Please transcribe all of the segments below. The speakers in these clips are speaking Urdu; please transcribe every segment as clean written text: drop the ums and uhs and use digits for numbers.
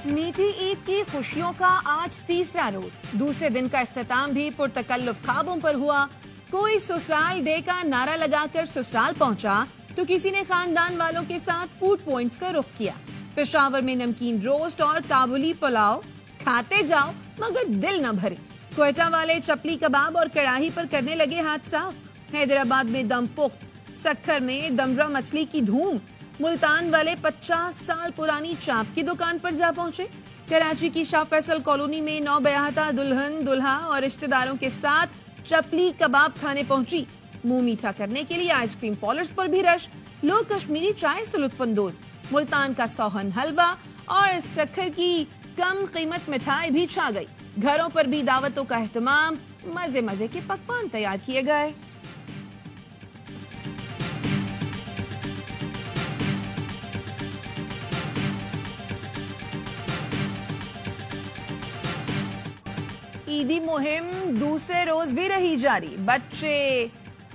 میٹھی عید کی خوشیوں کا آج تیسرا روز، دوسرے دن کا اختتام بھی پرتکلف خوابوں پر ہوا۔ کوئی سسرال ڈے کا نعرہ لگا کر سسرال پہنچا تو کسی نے خاندان والوں کے ساتھ فوڈ پوائنٹس کا رخ کیا۔ پشاور میں نمکین روسٹ اور کابلی پلاؤ کھاتے جاؤ مگر دل نہ بھرے۔ کوئٹہ والے چپلی کباب اور کڑاہی پر کرنے لگے ہاتھ صاف۔ حیدرآباد میں دم پخت، سکھر میں دمرا مچھلی کی دھوم۔ ملتان والے 50 سال پرانی چاپ کی دکان پر جا پہنچے۔ کراچی کی شاہ فیصل کالونی میں نو بیاہتا دلہن دلہا اور رشتہ داروں کے ساتھ چپلی کباب کھانے پہنچی۔ منہ میٹھا کرنے کے لیے آئس کریم پارلرز پر بھی رش۔ لوگ کشمیری چائے سے لطف اندوز۔ ملتان کا سوہن حلوہ اور سکھر کی کم قیمت مٹھائی بھی چھا گئی۔ گھروں پر بھی دعوتوں کا اہتمام، مزے مزے کے پکوان تیار کیے گئے۔ عیدی مہم دوسرے روز بھی رہی جاری۔ بچے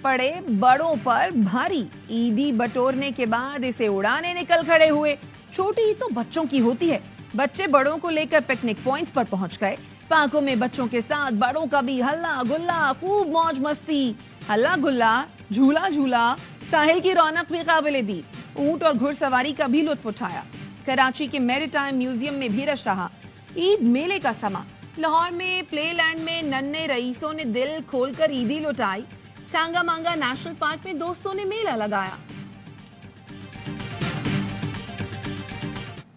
پڑے بڑوں پر بھاری۔ عیدی بٹورنے کے بعد اسے اڑانے نکل کھڑے ہوئے۔ چھوٹی عید تو بچوں کی ہوتی ہے۔ بچے بڑوں کو لے کر پکنک پوائنٹس پر پہنچ گئے۔ پارکوں میں بچوں کے ساتھ بڑوں کا بھی ہلا گلا، خوب موج مستی۔ ہلا گلا، جھولا جھولا، ساحل کی رونق بھی قابل دید۔ اونٹ اور گھڑ سواری کا بھی لطف اٹھایا۔ کراچی کے میری ٹائم میوزیم میں بھی رش رہا۔ عید میلے کا سما۔ لاہور میں پلے لینڈ میں ننھے رئیسوں نے دل کھول کر عیدی لٹائی۔ چانگا مانگا نیشنل پارک میں دوستوں نے میلہ لگایا۔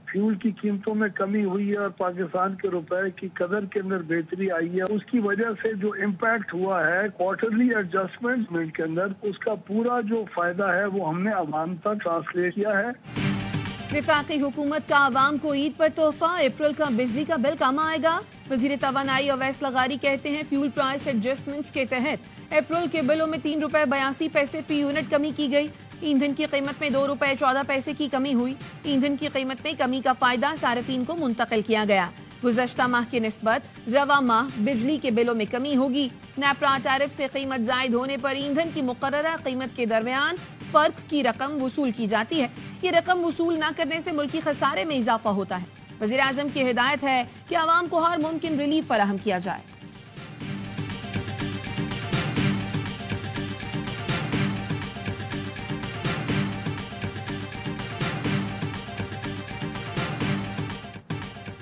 فیول کی قیمتوں میں کمی ہوئی ہے اور پاکستان کے روپے کی قدر کے اندر بہتری آئی ہے۔ اس کی وجہ سے جو امپیکٹ ہوا ہے کوارٹرلی ایڈجسٹمنٹ کے اندر، اس کا پورا جو فائدہ ہے وہ ہم نے عوام تک ٹرانسلیٹ کیا ہے۔ وفاقی حکومت کا عوام کو عید پر تحفہ، اپریل کا بجلی کا بل کم آئے گا۔ وزیر توانائی اویس لغاری کہتے ہیں فیول پرائس ایڈجسٹمنٹس کے تحت اپریل کے بلوں میں 3 روپے 82 پیسے فی یونٹ کمی کی گئی۔ ایندھن کی قیمت میں 2 روپے 14 پیسے کی کمی ہوئی۔ ایندھن کی قیمت میں کمی کا فائدہ صارفین کو منتقل کیا گیا۔ گزشتہ ماہ کی نسبت رواں ماہ بجلی کے بلوں میں کمی ہوگی۔ نیپرا ٹیرف سے قیمت زائد ہونے پر ایندھن کی مقررہ قیمت کے درمیان فرق کی رقم وصول کی جاتی ہے۔ یہ رقم وصول نہ کرنے سے ملکی خسارے میں اضافہ ہوتا ہے۔ وزیر اعظم کی ہدایت ہے کہ عوام کو ہر ممکن ریلیف فراہم کیا جائے۔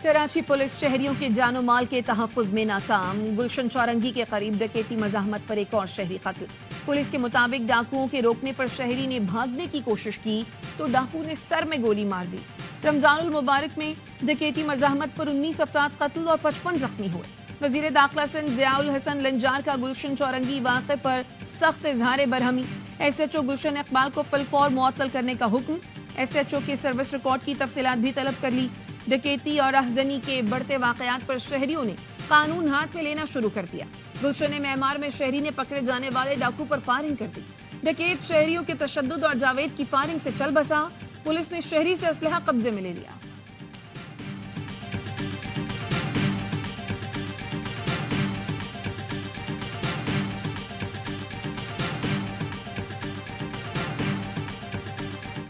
کراچی پولیس شہریوں کے جان و مال کے تحفظ میں ناکام۔ گلشن چورنگی کے قریب ڈکیتی مزاحمت پر ایک اور شہری قتل۔ پولیس کے مطابق ڈاکوؤں کے روکنے پر شہری نے بھاگنے کی کوشش کی تو ڈاکو نے سر میں گولی مار دی۔ رمضان المبارک میں ڈکیتی مزاحمت پر 19 افراد قتل اور 55 زخمی ہوئے۔ وزیر داخلہ سندھ ضیاء الحسن لنجار کا گلشن چورنگی واقعے پر سخت اظہار برہمی۔ S H O Gulshan Iqbal کو فی الفور معطل کرنے کا حکم۔ ایس ایچ او کے سروس ریکارڈ کی تفصیلات بھی طلب کر لی۔ ڈکیتی اور راہزنی کے بڑھتے واقعات پر شہریوں نے قانون ہاتھ میں لینا شروع کر دیا۔ گلشن معمار میں شہری نے پکڑے جانے والے ڈاکو پر فائرنگ کر دی۔ ڈکیت شہریوں کے تشدد اور جاوید کی فائرنگ سے چل بسا۔ پولیس نے شہری سے اسلحہ قبضے میں لے لیا۔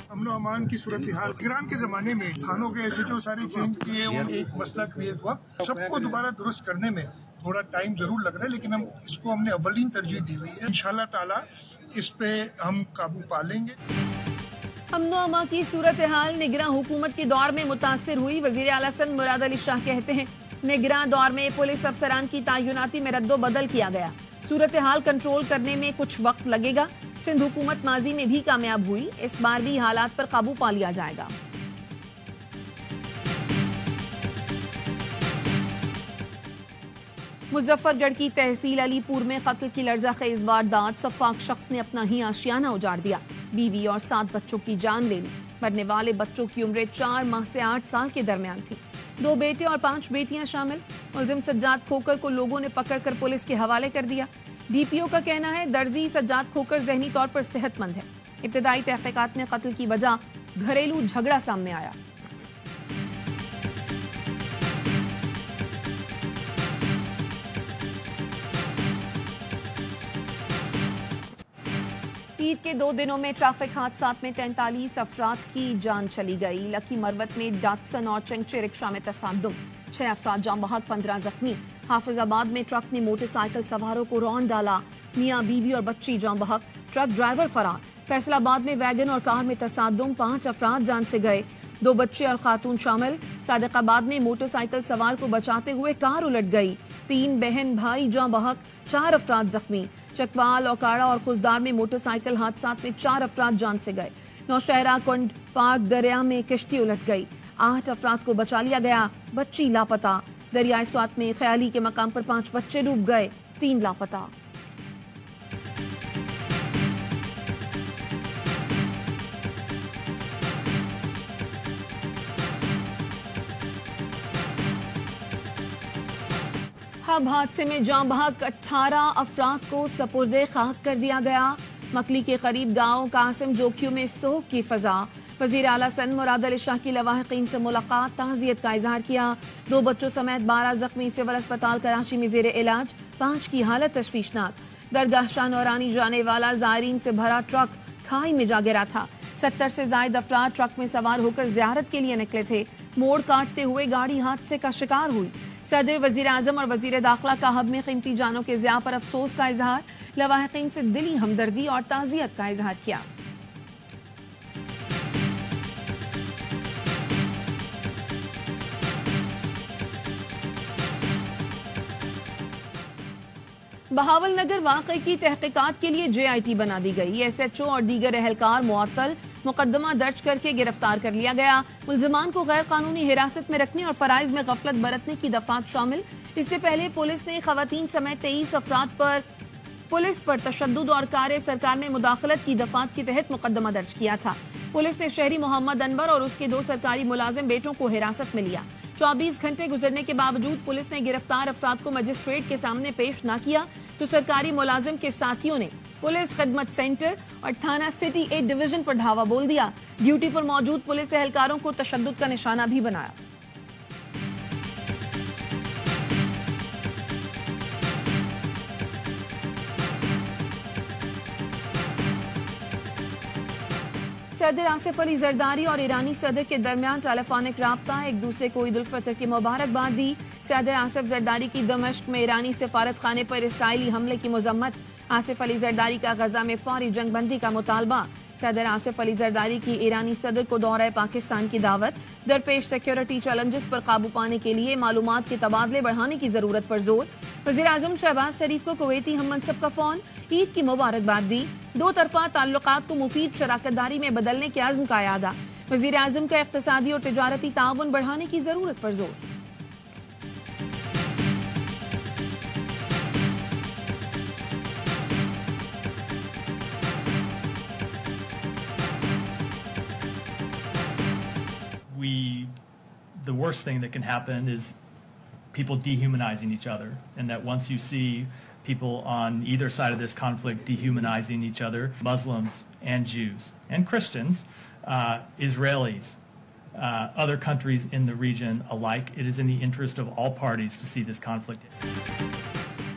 امن و امان کی صورتحال ایران کے زمانے میں تھانوں کے ایسے جو سارے چینج کیے اور ایک مسئلہ کریٹ ہوا، سب کو دوبارہ درست کرنے میں تھوڑا ٹائم ضرور لگ رہا ہے، لیکن ہم نے اولین ترجیح دی ہوئی ہے۔ انشاءاللہ تعالی اس پہ ہم قابو پا لیں گے۔ امن و امان کی صورتحال نگراں حکومت کے دور میں متاثر ہوئی۔ وزیر اعلیٰ سندھ مراد علی شاہ کہتے ہیں نگراں دور میں پولیس افسران کی تعیناتی میں رد و بدل کیا گیا۔ صورتحال کنٹرول کرنے میں کچھ وقت لگے گا۔ سندھ حکومت ماضی میں بھی کامیاب ہوئی، اس بار بھی حالات پر قابو پا لیا جائے گا۔ مظفر گڑھ کی تحصیل علی پور میں قتل کی لرزہ خیز واردات۔ سفاک شخص نے اپنا ہی آشیانہ اجاڑ دیا، بیوی اور 7 بچوں کی جان لے لی۔ مرنے والے بچوں کی عمریں 4 ماہ سے 8 سال کے درمیان تھی۔ 2 بیٹے اور 5 بیٹیاں شامل۔ ملزم سجاد کھوکر کو لوگوں نے پکڑ کر پولیس کے حوالے کر دیا۔ ڈی پی او کا کہنا ہے درزی سجاد کھوکر ذہنی طور پر صحت مند ہے۔ ابتدائی تحقیقات میں قتل کی وجہ گھریلو جھگڑا سامنے آیا۔ عید کے 2 دنوں میں ٹریفک حادثات میں 43 افراد کی جان چلی گئی. لکی مروت میں ڈاٹسن اور چنگچے رکشا میں تصادم، 6 افراد جاں بحق، 15 زخمی. حافظ آباد میں ٹرک نے موٹر سائیکل سواروں کو رون ڈالا، میاں بیوی اور بچی جاں بحق، ٹرک ڈرائیور فرار. فیصل آباد میں ویگن اور کار میں تصادم، 5 افراد جان سے گئے، 2 بچے اور خاتون شامل. صادق آباد میں موٹر سائیکل سوار کو بچاتے ہوئے کار الٹ گئی، 3 بہن بھائی جاں بحق، 4 افراد زخمی. چکوال، اوکاڑا اور خزدار میں موٹر سائیکل حادثات میں 4 افراد جان سے گئے. نوشہرہ کنڈ پارک دریا میں کشتی الٹ گئی، 8 افراد کو بچا لیا گیا، بچی لاپتہ. دریائے سوات میں خیالی کے مقام پر 5 بچے ڈوب گئے، 3 لاپتہ. ہب حادثے میں جاں بحق 18 افراد کو سپرد خاک کر دیا گیا. مکلی کے قریب گاؤں قاسم جوکھیوں میں سوگ کی فضا. وزیر اعلیٰ سندھ مراد علی شاہ کی لواحقین سے ملاقات، تعزیت کا اظہار کیا. 2 بچوں سمیت 12 زخمی، سول اسپتال کراچی میں زیر علاج، 5 کی حالت تشویشناک. درگاہ شاہ نورانی جانے والا زائرین سے بھرا ٹرک کھائی میں جا گرا تھا. 70 سے زائد افراد ٹرک میں سوار ہو کر زیارت کے لیے نکلے تھے. موڑ کاٹتے ہوئے گاڑی حادثے کا شکار ہوئی. صدر، وزیر اعظم اور وزیر داخلہ کا حب میں قیمتی جانوں کے ضیاع پر افسوس کا اظہار، لواحقین سے دلی ہمدردی اور تعزیت کا اظہار کیا. بہاول نگر واقعے کی تحقیقات کے لیے JIT بنا دی گئی. SHO اور دیگر اہلکار معطل، مقدمہ درج کر کے گرفتار کر لیا گیا. ملزمان کو غیر قانونی حراست میں رکھنے اور فرائض میں غفلت برتنے کی دفعات شامل. اس سے پہلے پولیس نے خواتین سمیت 23 افراد پر پولیس پر تشدد اور کار سرکار میں مداخلت کی دفعات کے تحت مقدمہ درج کیا تھا. پولیس نے شہری محمد انور اور اس کے 2 سرکاری ملازم بیٹوں کو حراست میں لیا. 24 گھنٹے گزرنے کے باوجود پولیس نے گرفتار افراد کو مجسٹریٹ کے سامنے پیش نہ کیا تو سرکاری ملازم کے ساتھیوں نے پولیس خدمت سینٹر اور تھانہ سٹی 8 ڈویژن پر دھاوا بول دیا. ڈیوٹی پر موجود پولیس اہلکاروں کو تشدد کا نشانہ بھی بنایا. صدر آصف علی زرداری اور ایرانی صدر کے درمیان ٹیلی فونک رابطہ، ایک دوسرے کو عید الفطر کی مبارکباد دی. صدر آصف زرداری کی دمشق میں ایرانی سفارت خانے پر اسرائیلی حملے کی مذمت. آصف علی زرداری کا غزہ میں فوری جنگ بندی کا مطالبہ. صدر آصف علی زرداری کی ایرانی صدر کو دورہ پاکستان کی دعوت. درپیش سیکیورٹی چیلنجز پر قابو پانے کے لیے معلومات کے تبادلے بڑھانے کی ضرورت پر زور. وزیر اعظم شہباز شریف کو کویتی ہم منصب کا فون، عید کی مبارکباد دی. 2 طرفہ تعلقات کو مفید شراکت داری میں بدلنے کے عزم کا اعادہ. وزیر اعظم کا اقتصادی اور تجارتی تعاون بڑھانے کی ضرورت پر زور. The worst thing that can happen is people dehumanizing each other, and that once you see people on either side of this conflict dehumanizing each other, Muslims and Jews and Christians, Israelis, other countries in the region alike, it is in the interest of all parties to see this conflict.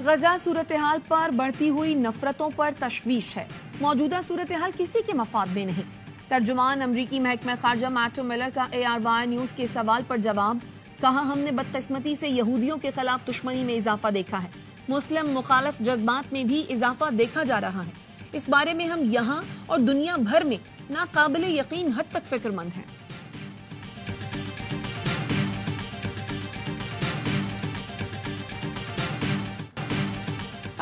Gaza صورتحال پر بڑھتی ہوئی نفرتوں پر تشویش ہے. موجودہ صورتحال کسی کے مفاد میں نہیں. ترجمان امریکی محکمہ خارجہ میٹو ملر کا ARY نیوز کے سوال پر جواب، کہا ہم نے بدقسمتی سے یہودیوں کے خلاف دشمنی میں اضافہ دیکھا ہے. مسلم مخالف جذبات میں بھی اضافہ دیکھا جا رہا ہے. اس بارے میں ہم یہاں اور دنیا بھر میں ناقابل یقین حد تک فکر مند ہیں.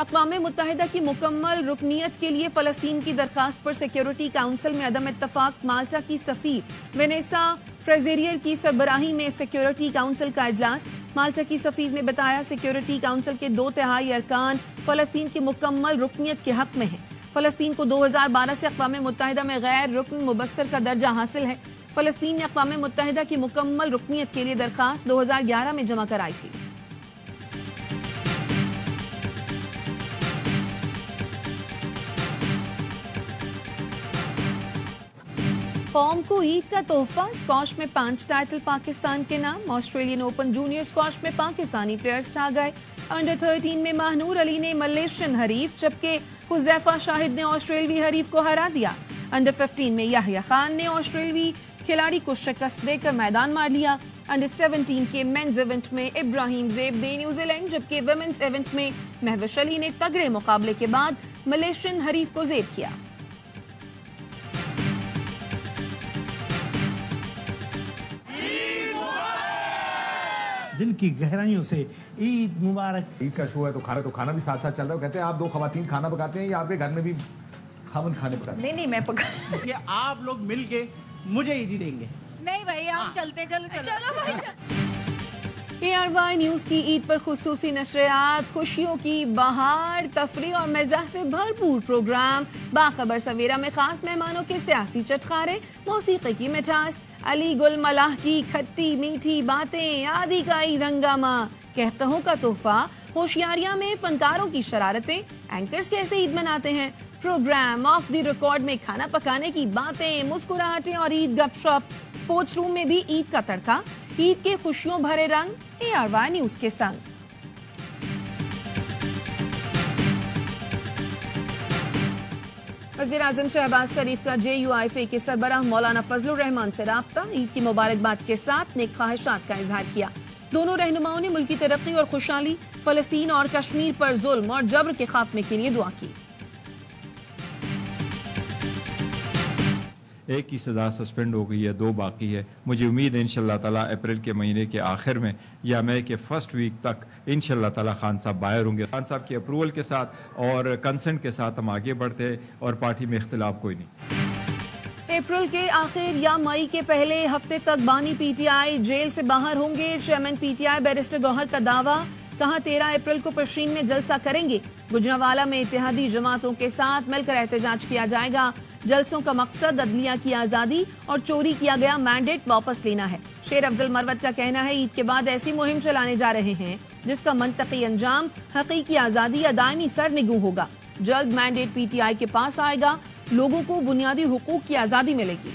اقوام متحدہ کی مکمل رکنیت کے لیے فلسطین کی درخواست پر سیکیورٹی کونسل میں عدم اتفاق. مالٹا کی سفیر وینیسا فریزیریئر کی سربراہی میں سیکیورٹی کونسل کا اجلاس. مالٹا کی سفیر نے بتایا سیکیورٹی کونسل کے 2/3 ارکان فلسطین کی مکمل رکنیت کے حق میں ہیں. فلسطین کو 2012 سے اقوام متحدہ میں غیر رکن مبصر کا درجہ حاصل ہے. فلسطین نے اقوام متحدہ کی مکمل رکنیت کے لیے درخواست 2011 میں جمع کرائی تھی. قوم کو عید کا تحفہ، اسکواش میں 5 ٹائٹل پاکستان کے نام، آسٹریلین اوپن جونیئر اسکواش میں پاکستانی پلیئرز چھا گئے، انڈر 13 میں ماہنور علی نے ملیشین حریف جبکہ حذیفہ شاہد نے آسٹریلوی حریف کو ہرا دیا، انڈر 15 میں یحییٰ خان نے آسٹریلوی کھلاڑی کو شکست دے کر میدان مار لیا، انڈر 17 کے مینز ایونٹ میں ابراہیم زیب نے نیوزی لینڈ جبکہ ویمنز ایونٹ میں مہوش علی نے تگڑے مقابلے کے بعد ملیشین حریف کو زیب کیا۔ دل کی گہرائیوں سے عید مبارک۔ عید کا شو ہے تو کھانا بھی ساتھ ساتھ چل رہا ہے۔ کہتے ہیں آپ 2 خواتین کھانا پکاتے ہیں یا آپ کے گھر میں بھی خاوند کھانے پکاتے ہیں؟ نہیں میں پکا یہ آپ لوگ مل کے مجھے عیدی دیں گے۔ نہیں بھائی ہم چلتے ARY نیوز کی عید پر خصوصی نشریات، خوشیوں کی بہار، تفریح اور مزاح سے بھرپور پروگرام، باخبر سویرا میں خاص مہمانوں کے سیاسی چٹخارے، موسیقی کی مٹھاس، علی گل ملاح کی کھٹی میٹھی باتیں، آدھی کا عید ہنگامہ، کہتہوں کا تحفہ، ہوشیاریاں میں فنکاروں کی شرارتیں، اینکرز کیسے عید مناتے ہیں، پروگرام آف دی ریکارڈ میں کھانا پکانے کی باتیں، مسکراہٹیں اور عید گپ شپ، سپورٹس روم میں بھی عید کا تڑکا، عید کے خوشیوں بھرے رنگ ARY نیوز کے سنگ۔ وزیراعظم شہباز شریف کا JUIFA کے سربراہ مولانا فضل الرحمان سے رابطہ، عید کی مبارکباد کے ساتھ نیک خواہشات کا اظہار کیا۔ دونوں رہنماؤں نے ملکی ترقی اور خوشحالی، فلسطین اور کشمیر پر ظلم اور جبر کے خاتمے کے لیے دعا کی۔ ایک کی سزا سسپینڈ ہو گئی ہے، 2 باقی ہے۔ مجھے امید ہے انشاءاللہ تعالیٰ اپریل کے مہینے کے آخر میں یا مئی کے فرسٹ ویک تک انشاءاللہ تعالیٰ خان صاحب باہر ہوں گے۔ خان صاحب کی اپروول کے ساتھ اور کنسنٹ کے ساتھ ہم آگے بڑھتے ہیں اور پارٹی میں اختلاف کوئی نہیں۔ اپریل کے آخر یا مئی کے پہلے ہفتے تک بانی PTI جیل سے باہر ہوں گے، چیئرمین PTI بیرسٹر گوہر کا دعویٰ، کہا 13 اپریل کو پرشین میں جلسہ کریں گے، گجرانوالہ میں اتحادی جماعتوں کے ساتھ مل کر احتجاج کیا جائے گا، جلسوں کا مقصد عدلیہ کی آزادی اور چوری کیا گیا مینڈیٹ واپس لینا ہے۔ شیر افضل مروت کا کہنا ہے عید کے بعد ایسی مہم چلانے جا رہے ہیں جس کا منطقی انجام حقیقی آزادی یا دائمی سرنگوں ہوگا، جلد مینڈیٹ PTI کے پاس آئے گا، لوگوں کو بنیادی حقوق کی آزادی ملے گی۔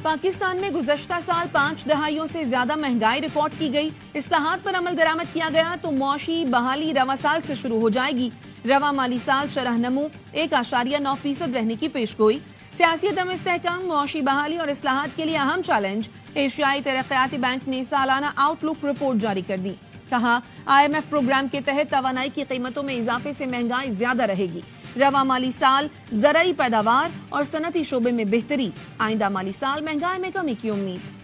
پاکستان میں گزشتہ سال 5 دہائیوں سے زیادہ مہنگائی ریکارڈ کی گئی، اصلاحات پر عمل درآمد کیا گیا تو معاشی بحالی رواں سال سے شروع ہو جائے گی۔ رواں مالی سال شرح نمو 1.9% رہنے کی پیشگوئی، سیاسی عدم استحکام، معاشی بحالی اور اصلاحات کے لیے اہم چیلنج۔ ایشیائی ترقیاتی بینک نے سالانہ آؤٹ لک رپورٹ جاری کر دی، کہا IMF پروگرام کے تحت توانائی کی قیمتوں میں اضافے سے مہنگائی زیادہ رہے گی۔ رواں مالی سال زرعی پیداوار اور صنعتی شعبے میں بہتری، آئندہ مالی سال مہنگائی میں کمی کی امید۔